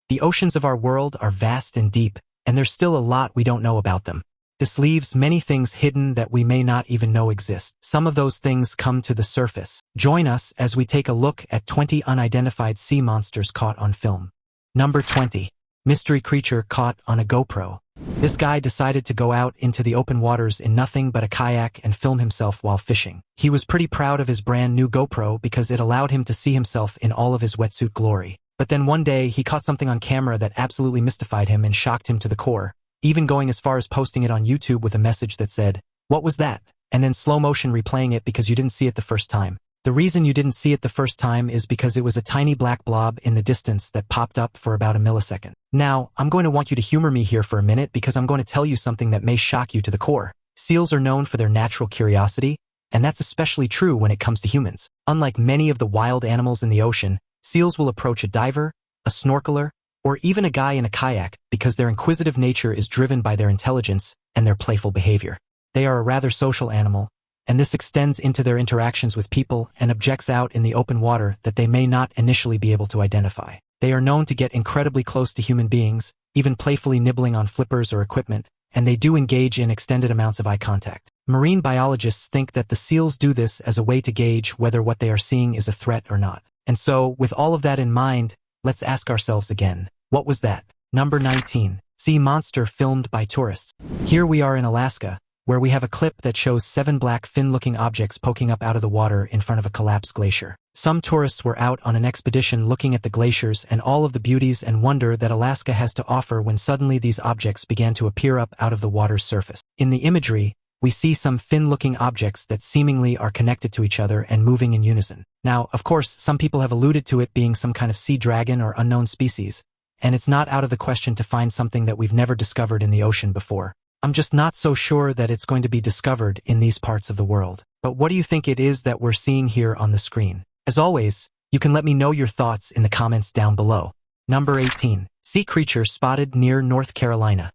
The oceans of our world are vast and deep, and there's still a lot we don't know about them. This leaves many things hidden that we may not even know exist. Some of those things come to the surface. Join us as we take a look at 20 unidentified sea monsters caught on film. Number 20. Mystery creature caught on a GoPro. This guy decided to go out into the open waters in nothing but a kayak and film himself while fishing. He was pretty proud of his brand new GoPro because it allowed him to see himself in all of his wetsuit glory. But then one day he caught something on camera that absolutely mystified him and shocked him to the core, even going as far as posting it on YouTube with a message that said, "What was that?" and then slow motion replaying it because you didn't see it the first time. The reason you didn't see it the first time is because it was a tiny black blob in the distance that popped up for about a millisecond. Now, I'm going to want you to humor me here for a minute because I'm going to tell you something that may shock you to the core. Seals are known for their natural curiosity, and that's especially true when it comes to humans. Unlike many of the wild animals in the ocean, seals will approach a diver, a snorkeler, or even a guy in a kayak because their inquisitive nature is driven by their intelligence and their playful behavior. They are a rather social animal, and this extends into their interactions with people and objects out in the open water that they may not initially be able to identify. They are known to get incredibly close to human beings, even playfully nibbling on flippers or equipment, and they do engage in extended amounts of eye contact. Marine biologists think that the seals do this as a way to gauge whether what they are seeing is a threat or not. And so, with all of that in mind, let's ask ourselves again, what was that? Number 19. Sea monster filmed by tourists. Here we are in Alaska, where we have a clip that shows 7 black fin-looking objects poking up out of the water in front of a collapsed glacier. Some tourists were out on an expedition looking at the glaciers and all of the beauties and wonder that Alaska has to offer when suddenly these objects began to appear up out of the water's surface. In the imagery, we see some fin-looking objects that seemingly are connected to each other and moving in unison. Now, of course, some people have alluded to it being some kind of sea dragon or unknown species, and it's not out of the question to find something that we've never discovered in the ocean before. I'm just not so sure that it's going to be discovered in these parts of the world. But what do you think it is that we're seeing here on the screen? As always, you can let me know your thoughts in the comments down below. Number 18. Sea creature spotted near North Carolina.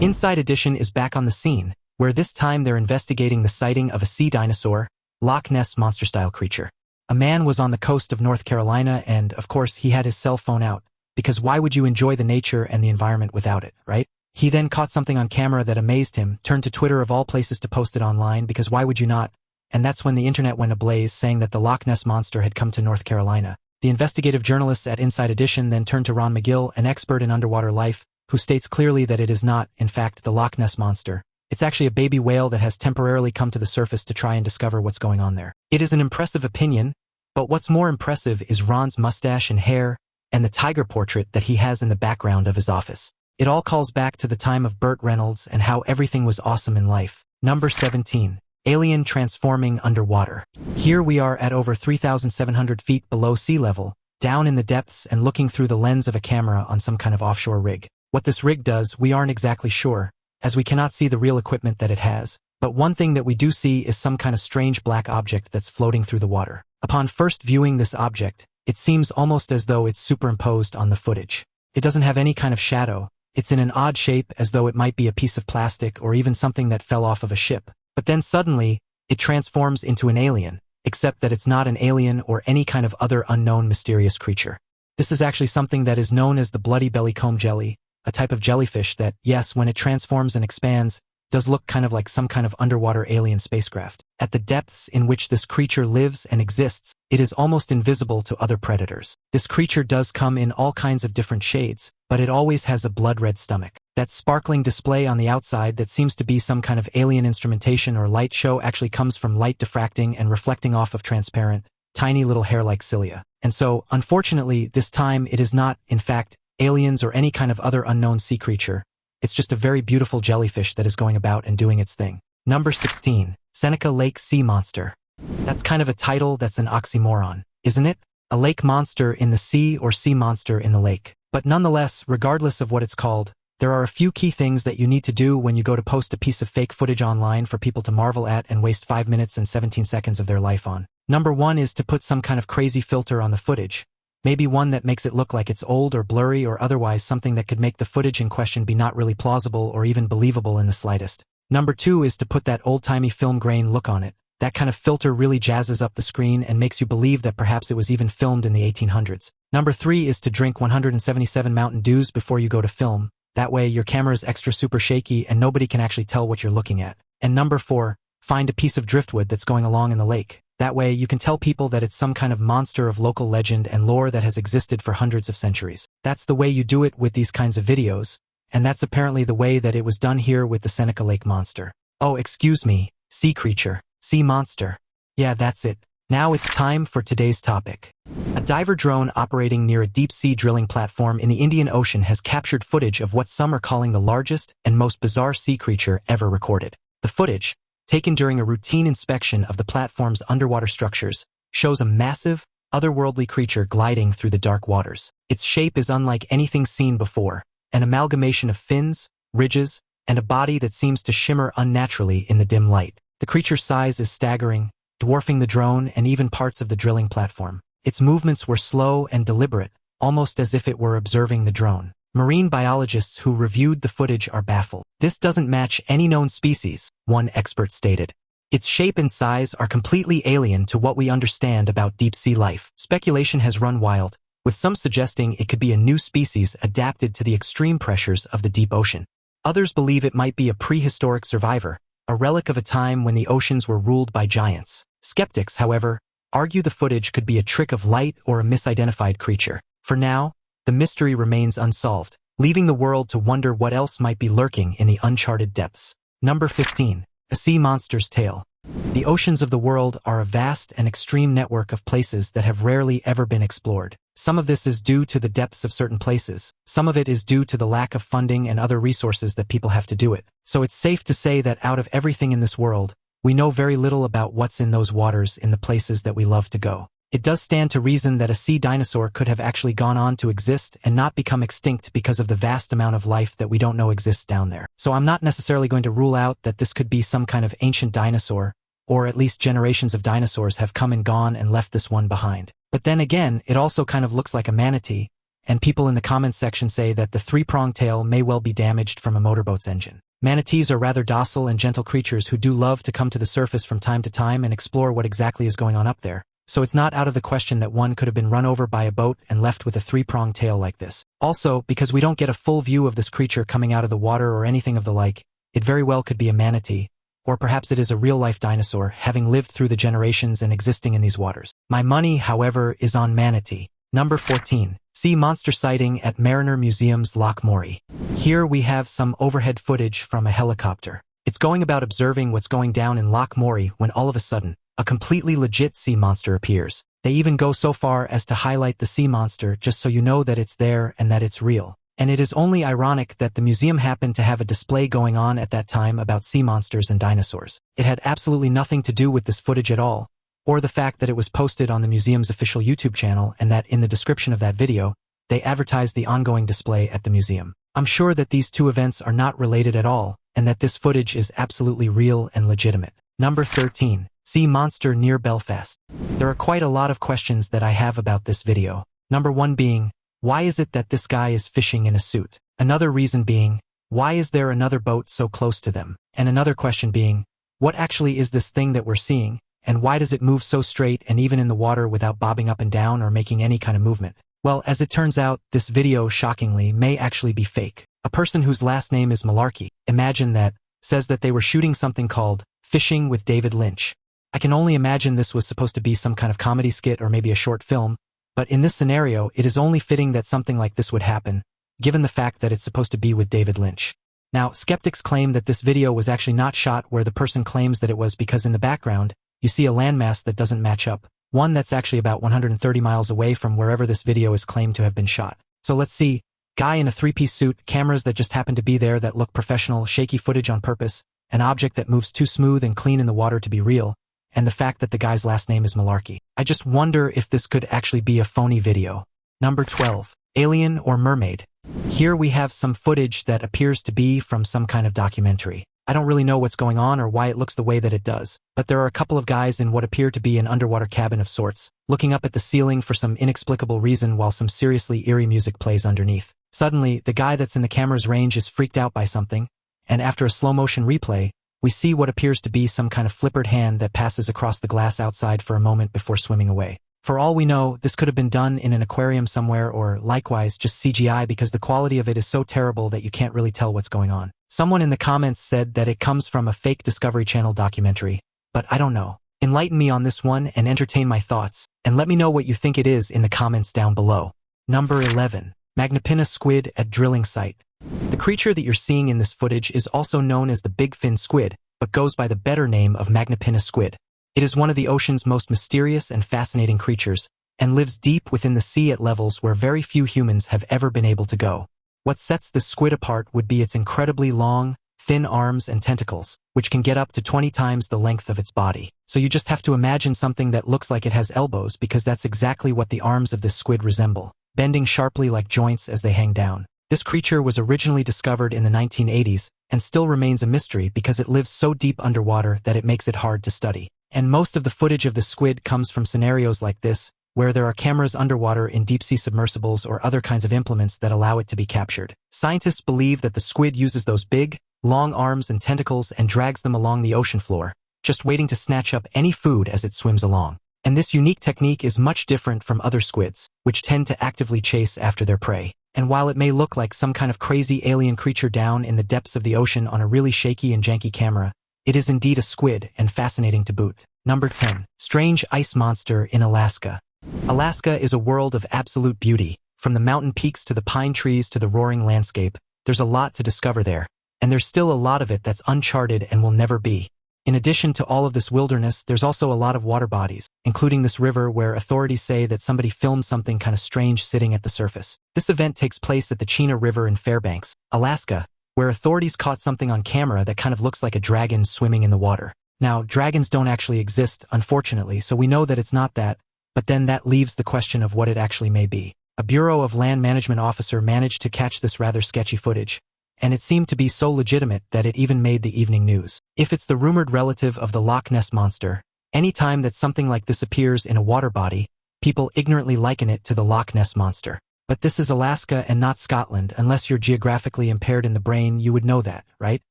Inside Edition is back on the scene, where this time they're investigating the sighting of a sea dinosaur, Loch Ness monster-style creature. A man was on the coast of North Carolina and, of course, he had his cell phone out, because why would you enjoy the nature and the environment without it, right? He then caught something on camera that amazed him, turned to Twitter of all places to post it online because why would you not? And that's when the internet went ablaze saying that the Loch Ness monster had come to North Carolina. The investigative journalists at Inside Edition then turned to Ron McGill, an expert in underwater life, who states clearly that it is not, in fact, the Loch Ness monster. It's actually a baby whale that has temporarily come to the surface to try and discover what's going on there. It is an impressive opinion, but what's more impressive is Ron's mustache and hair and the tiger portrait that he has in the background of his office. It all calls back to the time of Burt Reynolds and how everything was awesome in life. Number 17. Alien transforming underwater. Here we are at over 3,700 feet below sea level, down in the depths and looking through the lens of a camera on some kind of offshore rig. What this rig does, we aren't exactly sure, as we cannot see the real equipment that it has. But one thing that we do see is some kind of strange black object that's floating through the water. Upon first viewing this object, it seems almost as though it's superimposed on the footage. It doesn't have any kind of shadow. It's in an odd shape as though it might be a piece of plastic or even something that fell off of a ship. But then suddenly, it transforms into an alien, except that it's not an alien or any kind of other unknown mysterious creature. This is actually something that is known as the bloody bellycomb jelly, a type of jellyfish that, yes, when it transforms and expands, does look kind of like some kind of underwater alien spacecraft. At the depths in which this creature lives and exists, it is almost invisible to other predators. This creature does come in all kinds of different shades, but it always has a blood-red stomach. That sparkling display on the outside that seems to be some kind of alien instrumentation or light show actually comes from light diffracting and reflecting off of transparent, tiny little hair-like cilia. And so, unfortunately, this time it is not, in fact, aliens or any kind of other unknown sea creature. It's just a very beautiful jellyfish that is going about and doing its thing. Number 16. Seneca Lake sea monster. That's kind of a title that's an oxymoron, isn't it? A lake monster in the sea or sea monster in the lake. But nonetheless, regardless of what it's called, there are a few key things that you need to do when you go to post a piece of fake footage online for people to marvel at and waste 5 minutes and 17 seconds of their life on. Number 1 is to put some kind of crazy filter on the footage. Maybe one that makes it look like it's old or blurry or otherwise something that could make the footage in question be not really plausible or even believable in the slightest. Number 2 is to put that old-timey film grain look on it. That kind of filter really jazzes up the screen and makes you believe that perhaps it was even filmed in the 1800s. Number 3 is to drink 177 Mountain Dews before you go to film. That way your camera is extra super shaky and nobody can actually tell what you're looking at. And number 4, find a piece of driftwood that's going along in the lake. That way you can tell people that it's some kind of monster of local legend and lore that has existed for hundreds of centuries. That's the way you do it with these kinds of videos, and that's apparently the way that it was done here with the Seneca Lake monster. Oh, excuse me, sea creature, sea monster. Yeah, that's it. Now it's time for today's topic. A diver drone operating near a deep-sea drilling platform in the Indian Ocean has captured footage of what some are calling the largest and most bizarre sea creature ever recorded. The footage, taken during a routine inspection of the platform's underwater structures, shows a massive, otherworldly creature gliding through the dark waters. Its shape is unlike anything seen before, an amalgamation of fins, ridges, and a body that seems to shimmer unnaturally in the dim light. The creature's size is staggering, dwarfing the drone and even parts of the drilling platform. Its movements were slow and deliberate, almost as if it were observing the drone. Marine biologists who reviewed the footage are baffled. This doesn't match any known species, one expert stated. Its shape and size are completely alien to what we understand about deep-sea life. Speculation has run wild, with some suggesting it could be a new species adapted to the extreme pressures of the deep ocean. Others believe it might be a prehistoric survivor, a relic of a time when the oceans were ruled by giants. Skeptics, however, argue the footage could be a trick of light or a misidentified creature. For now, the mystery remains unsolved, leaving the world to wonder what else might be lurking in the uncharted depths. Number 15. A sea monster's tale. The oceans of the world are a vast and extreme network of places that have rarely ever been explored. Some of this is due to the depths of certain places. Some of it is due to the lack of funding and other resources that people have to do it. So it's safe to say that out of everything in this world, we know very little about what's in those waters in the places that we love to go. It does stand to reason that a sea dinosaur could have actually gone on to exist and not become extinct because of the vast amount of life that we don't know exists down there. So I'm not necessarily going to rule out that this could be some kind of ancient dinosaur, or at least generations of dinosaurs have come and gone and left this one behind. But then again, it also kind of looks like a manatee, and people in the comments section say that the three-pronged tail may well be damaged from a motorboat's engine. Manatees are rather docile and gentle creatures who do love to come to the surface from time to time and explore what exactly is going on up there. So it's not out of the question that one could have been run over by a boat and left with a three-pronged tail like this. Also, because we don't get a full view of this creature coming out of the water or anything of the like, it very well could be a manatee, or perhaps it is a real-life dinosaur, having lived through the generations and existing in these waters. My money, however, is on manatee. Number 14. Sea monster sighting at Mariner Museum's Loch Maury. Here we have some overhead footage from a helicopter. It's going about observing what's going down in Loch Maury when all of a sudden, a completely legit sea monster appears. They even go so far as to highlight the sea monster just so you know that it's there and that it's real. And it is only ironic that the museum happened to have a display going on at that time about sea monsters and dinosaurs. It had absolutely nothing to do with this footage at all, or the fact that it was posted on the museum's official YouTube channel and that in the description of that video, they advertised the ongoing display at the museum. I'm sure that these two events are not related at all, and that this footage is absolutely real and legitimate. Number 13. Sea monster near Belfast. There are quite a lot of questions that I have about this video. Number 1 being, why is it that this guy is fishing in a suit? Another reason being, why is there another boat so close to them? And another question being, what actually is this thing that we're seeing, and why does it move so straight and even in the water without bobbing up and down or making any kind of movement? Well, as it turns out, this video, shockingly, may actually be fake. A person whose last name is Malarkey, imagine that, says that they were shooting something called Fishing with David Lynch. I can only imagine this was supposed to be some kind of comedy skit or maybe a short film, but in this scenario, it is only fitting that something like this would happen, given the fact that it's supposed to be with David Lynch. Now, skeptics claim that this video was actually not shot where the person claims that it was because in the background, you see a landmass that doesn't match up, one that's actually about 130 miles away from wherever this video is claimed to have been shot. So let's see, guy in a three-piece suit, cameras that just happen to be there that look professional, shaky footage on purpose, an object that moves too smooth and clean in the water to be real, and the fact that the guy's last name is Malarkey. I just wonder if this could actually be a phony video. Number 12. Alien or Mermaid. Here we have some footage that appears to be from some kind of documentary. I don't really know what's going on or why it looks the way that it does, but there are a couple of guys in what appear to be an underwater cabin of sorts, looking up at the ceiling for some inexplicable reason while some seriously eerie music plays underneath. Suddenly, the guy that's in the camera's range is freaked out by something, and after a slow-motion replay, we see what appears to be some kind of flippered hand that passes across the glass outside for a moment before swimming away. For all we know, this could have been done in an aquarium somewhere or, likewise, just CGI because the quality of it is so terrible that you can't really tell what's going on. Someone in the comments said that it comes from a fake Discovery Channel documentary, but I don't know. Enlighten me on this one and entertain my thoughts, and let me know what you think it is in the comments down below. Number 11. Magnapinna squid at drilling site. The creature that you're seeing in this footage is also known as the big fin squid, but goes by the better name of Magnapinna squid. It is one of the ocean's most mysterious and fascinating creatures, and lives deep within the sea at levels where very few humans have ever been able to go. What sets this squid apart would be its incredibly long, thin arms and tentacles, which can get up to 20 times the length of its body. So you just have to imagine something that looks like it has elbows because that's exactly what the arms of this squid resemble, bending sharply like joints as they hang down. This creature was originally discovered in the 1980s and still remains a mystery because it lives so deep underwater that it makes it hard to study. And most of the footage of the squid comes from scenarios like this, where there are cameras underwater in deep-sea submersibles or other kinds of implements that allow it to be captured. Scientists believe that the squid uses those big, long arms and tentacles and drags them along the ocean floor, just waiting to snatch up any food as it swims along. And this unique technique is much different from other squids, which tend to actively chase after their prey. And while it may look like some kind of crazy alien creature down in the depths of the ocean on a really shaky and janky camera, it is indeed a squid and fascinating to boot. Number 10. Strange ice monster in Alaska. Alaska is a world of absolute beauty. From the mountain peaks to the pine trees to the roaring landscape, there's a lot to discover there. And there's still a lot of it that's uncharted and will never be. In addition to all of this wilderness, there's also a lot of water bodies, including this river where authorities say that somebody filmed something kind of strange sitting at the surface. This event takes place at the Chena River in Fairbanks, Alaska, where authorities caught something on camera that kind of looks like a dragon swimming in the water. Now, dragons don't actually exist, unfortunately, so we know that it's not that, but then that leaves the question of what it actually may be. A Bureau of Land Management officer managed to catch this rather sketchy footage, and it seemed to be so legitimate that it even made the evening news. If it's the rumored relative of the Loch Ness monster, any time that something like this appears in a water body, people ignorantly liken it to the Loch Ness monster. But this is Alaska and not Scotland. Unless you're geographically impaired in the brain, you would know that, right?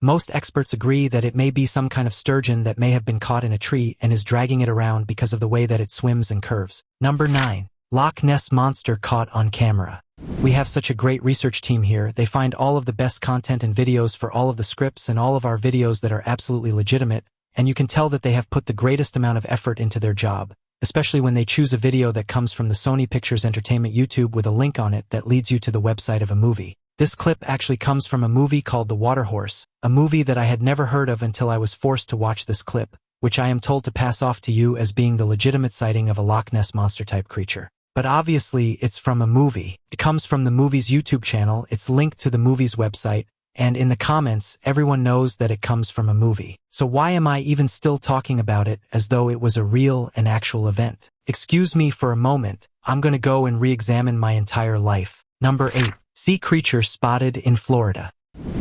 Most experts agree that it may be some kind of sturgeon that may have been caught in a tree and is dragging it around because of the way that it swims and curves. Number 9. Loch Ness monster caught on camera. We have such a great research team here. They find all of the best content and videos for all of the scripts and all of our videos that are absolutely legitimate, and you can tell that they have put the greatest amount of effort into their job, especially when they choose a video that comes from the Sony Pictures Entertainment YouTube with a link on it that leads you to the website of a movie. This clip actually comes from a movie called The Water Horse, a movie that I had never heard of until I was forced to watch this clip, which I am told to pass off to you as being the legitimate sighting of a Loch Ness monster-type creature. But obviously, it's from a movie. It comes from the movie's YouTube channel, it's linked to the movie's website, and in the comments, everyone knows that it comes from a movie. So why am I even still talking about it as though it was a real and actual event? Excuse me for a moment, I'm gonna go and re-examine my entire life. Number 8. Sea creature spotted in Florida.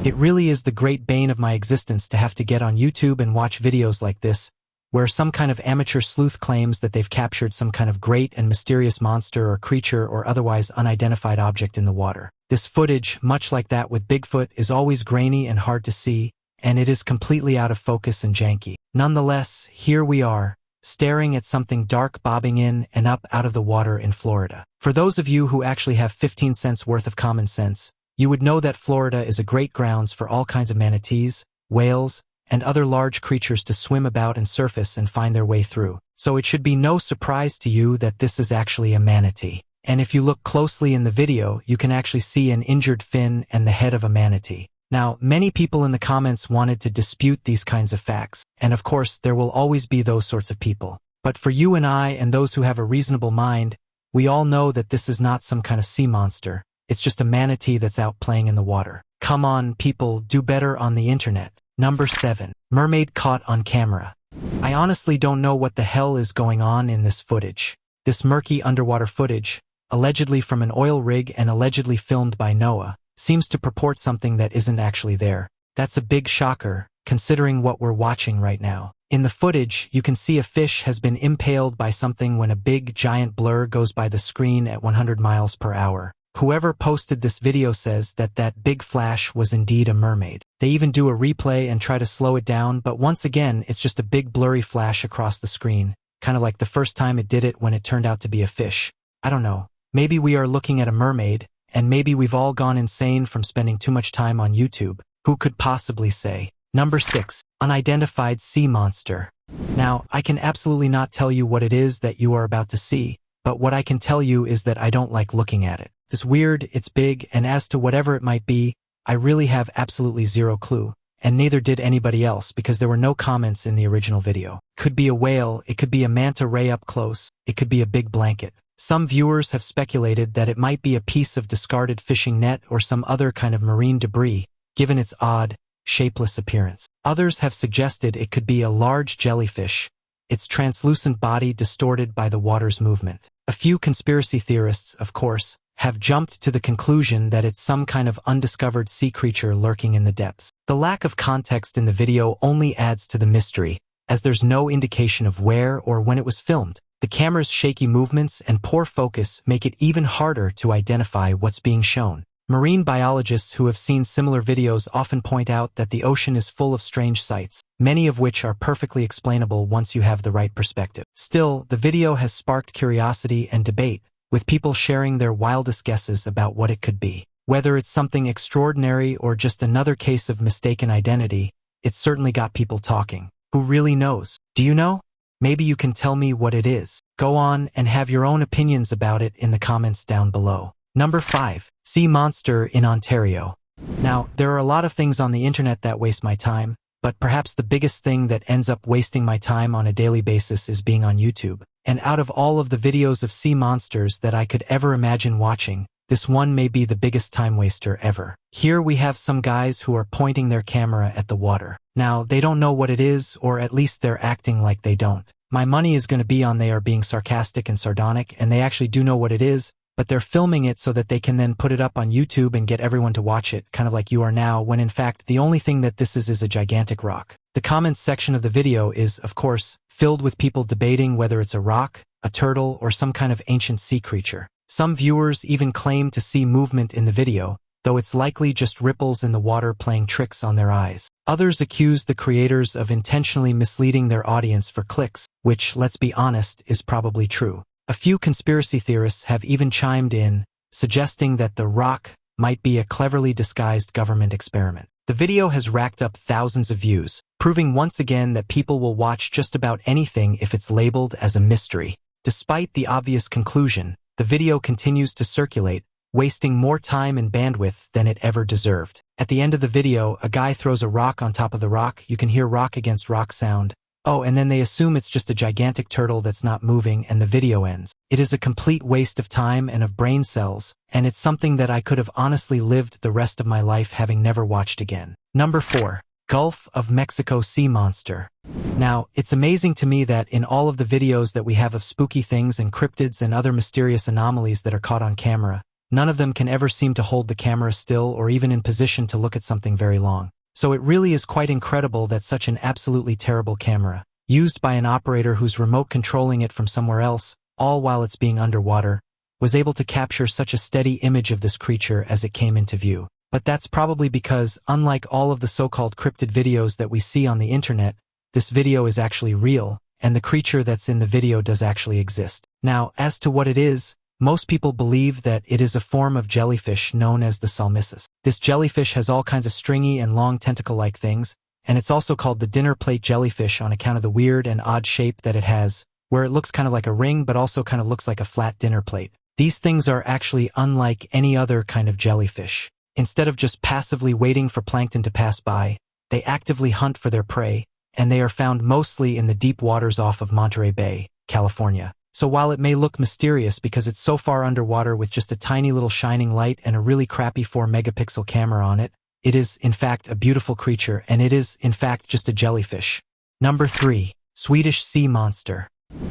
It really is the great bane of my existence to have to get on YouTube and watch videos like this, where some kind of amateur sleuth claims that they've captured some kind of great and mysterious monster or creature or otherwise unidentified object in the water. This footage, much like that with Bigfoot, is always grainy and hard to see, and it is completely out of focus and janky. Nonetheless, here we are, staring at something dark bobbing in and up out of the water in Florida. For those of you who actually have 15 cents worth of common sense, you would know that Florida is a great grounds for all kinds of manatees, whales, and other large creatures to swim about and surface and find their way through. So it should be no surprise to you that this is actually a manatee. And if you look closely in the video, you can actually see an injured fin and the head of a manatee. Now, many people in the comments wanted to dispute these kinds of facts, and of course, there will always be those sorts of people. But for you and I and those who have a reasonable mind, we all know that this is not some kind of sea monster. It's just a manatee that's out playing in the water. Come on, people, do better on the internet. Number 7. Mermaid caught on camera. I honestly don't know what the hell is going on in this footage. This murky underwater footage, allegedly from an oil rig and allegedly filmed by NOAA, seems to purport something that isn't actually there. That's a big shocker, considering what we're watching right now. In the footage, you can see a fish has been impaled by something when a big, giant blur goes by the screen at 100 miles per hour. Whoever posted this video says that that big flash was indeed a mermaid. They even do a replay and try to slow it down, but once again, it's just a big blurry flash across the screen, kind of like the first time it did it when it turned out to be a fish. I don't know. Maybe we are looking at a mermaid, and maybe we've all gone insane from spending too much time on YouTube. Who could possibly say? Number 6. Unidentified sea monster. Now, I can absolutely not tell you what it is that you are about to see, but what I can tell you is that I don't like looking at it. It's weird, it's big, and as to whatever it might be, I really have absolutely zero clue. And neither did anybody else because there were no comments in the original video. Could be a whale, it could be a manta ray up close, it could be a big blanket. Some viewers have speculated that it might be a piece of discarded fishing net or some other kind of marine debris, given its odd, shapeless appearance. Others have suggested it could be a large jellyfish, its translucent body distorted by the water's movement. A few conspiracy theorists, of course, have jumped to the conclusion that it's some kind of undiscovered sea creature lurking in the depths. The lack of context in the video only adds to the mystery, as there's no indication of where or when it was filmed. The camera's shaky movements and poor focus make it even harder to identify what's being shown. Marine biologists who have seen similar videos often point out that the ocean is full of strange sights, many of which are perfectly explainable once you have the right perspective. Still, the video has sparked curiosity and debate, with people sharing their wildest guesses about what it could be. Whether it's something extraordinary or just another case of mistaken identity, it's certainly got people talking. Who really knows? Do you know? Maybe you can tell me what it is. Go on and have your own opinions about it in the comments down below. Number 5. Sea monster in Ontario. Now, there are a lot of things on the internet that waste my time, but perhaps the biggest thing that ends up wasting my time on a daily basis is being on YouTube. And out of all of the videos of sea monsters that I could ever imagine watching, this one may be the biggest time waster ever. Here we have some guys who are pointing their camera at the water. Now, they don't know what it is, or at least they're acting like they don't. My money is going to be on they are being sarcastic and sardonic, and they actually do know what it is, but they're filming it so that they can then put it up on YouTube and get everyone to watch it, kind of like you are now, when in fact the only thing that this is a gigantic rock. The comments section of the video is, of course, filled with people debating whether it's a rock, a turtle, or some kind of ancient sea creature. Some viewers even claim to see movement in the video, though it's likely just ripples in the water playing tricks on their eyes. Others accuse the creators of intentionally misleading their audience for clicks, which, let's be honest, is probably true. A few conspiracy theorists have even chimed in, suggesting that the rock might be a cleverly disguised government experiment. The video has racked up thousands of views, proving once again that people will watch just about anything if it's labeled as a mystery. Despite the obvious conclusion, the video continues to circulate, wasting more time and bandwidth than it ever deserved. At the end of the video, a guy throws a rock on top of the rock. You can hear rock against rock sound. Oh, and then they assume it's just a gigantic turtle that's not moving, and the video ends. It is a complete waste of time and of brain cells, and it's something that I could have honestly lived the rest of my life having never watched again. Number 4. Gulf of Mexico sea monster. Now, it's amazing to me that in all of the videos that we have of spooky things and cryptids and other mysterious anomalies that are caught on camera, none of them can ever seem to hold the camera still or even in position to look at something very long. So it really is quite incredible that such an absolutely terrible camera, used by an operator who's remote controlling it from somewhere else, all while it's being underwater, was able to capture such a steady image of this creature as it came into view. But that's probably because, unlike all of the so-called cryptid videos that we see on the internet, this video is actually real, and the creature that's in the video does actually exist. Now, as to what it is, most people believe that it is a form of jellyfish known as the salmissus. This jellyfish has all kinds of stringy and long tentacle-like things, and it's also called the dinner plate jellyfish on account of the weird and odd shape that it has, where it looks kind of like a ring but also kind of looks like a flat dinner plate. These things are actually unlike any other kind of jellyfish. Instead of just passively waiting for plankton to pass by, they actively hunt for their prey, and they are found mostly in the deep waters off of Monterey Bay, California. So while it may look mysterious because it's so far underwater with just a tiny little shining light and a really crappy 4-megapixel camera on it, it is, in fact, a beautiful creature, and it is, in fact, just a jellyfish. Number 3. Swedish sea monster.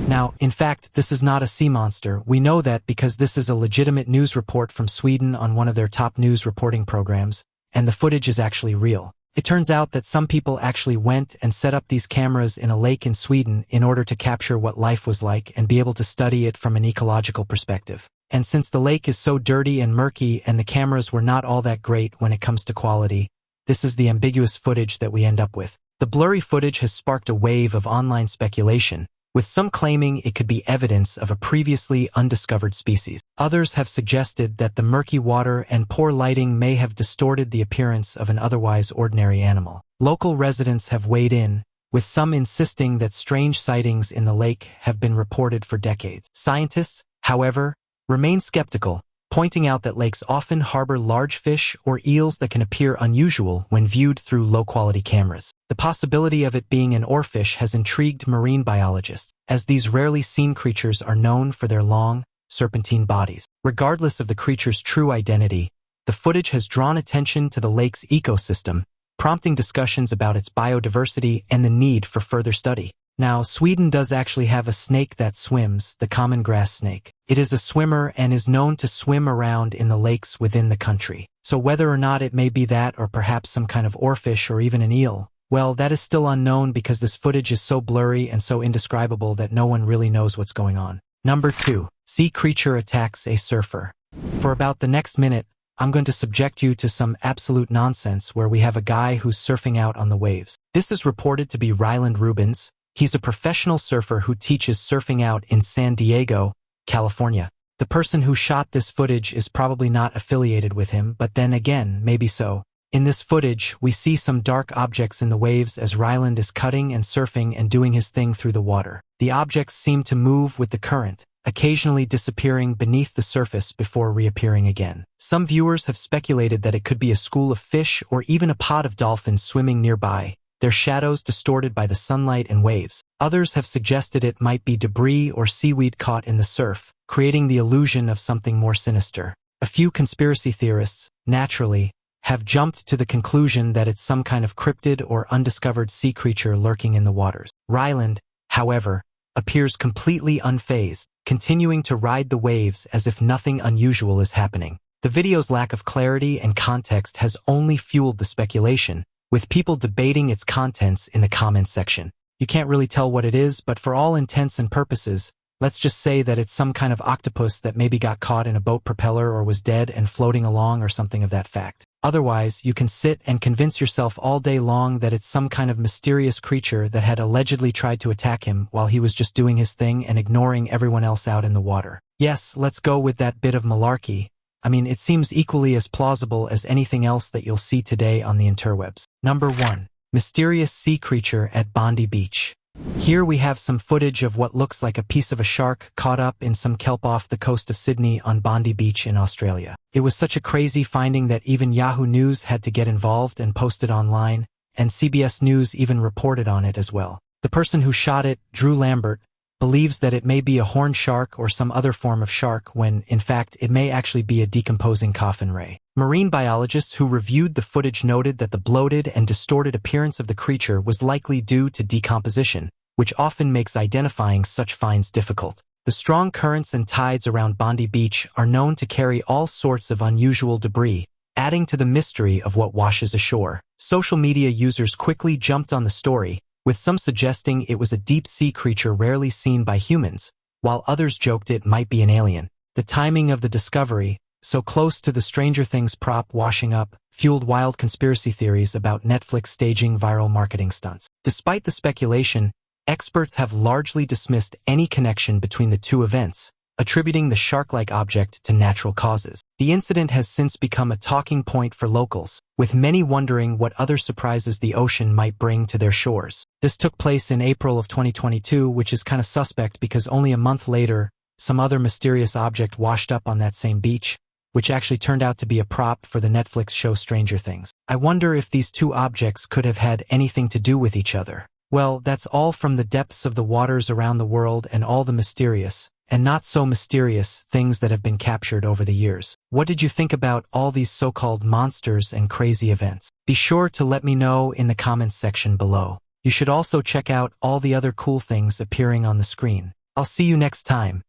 Now, in fact, this is not a sea monster. We know that because this is a legitimate news report from Sweden on one of their top news reporting programs, and the footage is actually real. It turns out that some people actually went and set up these cameras in a lake in Sweden in order to capture what life was like and be able to study it from an ecological perspective. And since the lake is so dirty and murky and the cameras were not all that great when it comes to quality, this is the ambiguous footage that we end up with. The blurry footage has sparked a wave of online speculation, with some claiming it could be evidence of a previously undiscovered species. Others have suggested that the murky water and poor lighting may have distorted the appearance of an otherwise ordinary animal. Local residents have weighed in, with some insisting that strange sightings in the lake have been reported for decades. Scientists, however, remain skeptical, pointing out that lakes often harbor large fish or eels that can appear unusual when viewed through low-quality cameras. The possibility of it being an oarfish has intrigued marine biologists, as these rarely seen creatures are known for their long, serpentine bodies. Regardless of the creature's true identity, the footage has drawn attention to the lake's ecosystem, prompting discussions about its biodiversity and the need for further study. Now, Sweden does actually have a snake that swims, the common grass snake. It is a swimmer and is known to swim around in the lakes within the country. So whether or not it may be that or perhaps some kind of oarfish or even an eel, well, that is still unknown because this footage is so blurry and so indescribable that no one really knows what's going on. Number 2. Sea creature attacks a surfer. For about the next minute, I'm going to subject you to some absolute nonsense where we have a guy who's surfing out on the waves. This is reported to be Ryland Rubens. He's a professional surfer who teaches surfing out in San Diego, California. The person who shot this footage is probably not affiliated with him, but then again, maybe so. In this footage, we see some dark objects in the waves as Ryland is cutting and surfing and doing his thing through the water. The objects seem to move with the current, occasionally disappearing beneath the surface before reappearing again. Some viewers have speculated that it could be a school of fish or even a pod of dolphins swimming nearby, their shadows distorted by the sunlight and waves. Others have suggested it might be debris or seaweed caught in the surf, creating the illusion of something more sinister. A few conspiracy theorists, naturally, have jumped to the conclusion that it's some kind of cryptid or undiscovered sea creature lurking in the waters. Ryland, however, appears completely unfazed, continuing to ride the waves as if nothing unusual is happening. The video's lack of clarity and context has only fueled the speculation, with people debating its contents in the comments section. You can't really tell what it is, but for all intents and purposes, let's just say that it's some kind of octopus that maybe got caught in a boat propeller or was dead and floating along or something of that fact. Otherwise, you can sit and convince yourself all day long that it's some kind of mysterious creature that had allegedly tried to attack him while he was just doing his thing and ignoring everyone else out in the water. Yes, let's go with that bit of malarkey. I mean, it seems equally as plausible as anything else that you'll see today on the interwebs. Number 1. Mysterious sea creature at Bondi Beach. Here we have some footage of what looks like a piece of a shark caught up in some kelp off the coast of Sydney on Bondi Beach in Australia. It was such a crazy finding that even Yahoo News had to get involved and post it online, and CBS News even reported on it as well. The person who shot it, Drew Lambert, believes that it may be a horned shark or some other form of shark when, in fact, it may actually be a decomposing coffin ray. Marine biologists who reviewed the footage noted that the bloated and distorted appearance of the creature was likely due to decomposition, which often makes identifying such finds difficult. The strong currents and tides around Bondi Beach are known to carry all sorts of unusual debris, adding to the mystery of what washes ashore. Social media users quickly jumped on the story, with some suggesting it was a deep-sea creature rarely seen by humans, while others joked it might be an alien. The timing of the discovery, so close to the Stranger Things prop washing up, fueled wild conspiracy theories about Netflix staging viral marketing stunts. Despite the speculation, experts have largely dismissed any connection between the two events, attributing the shark-like object to natural causes. The incident has since become a talking point for locals, with many wondering what other surprises the ocean might bring to their shores. This took place in April of 2022, which is kind of suspect because only a month later, some other mysterious object washed up on that same beach, which actually turned out to be a prop for the Netflix show Stranger Things. I wonder if these two objects could have had anything to do with each other. Well, that's all from the depths of the waters around the world and all the mysterious, and not so mysterious, things that have been captured over the years. What did you think about all these so-called monsters and crazy events? Be sure to let me know in the comments section below. You should also check out all the other cool things appearing on the screen. I'll see you next time.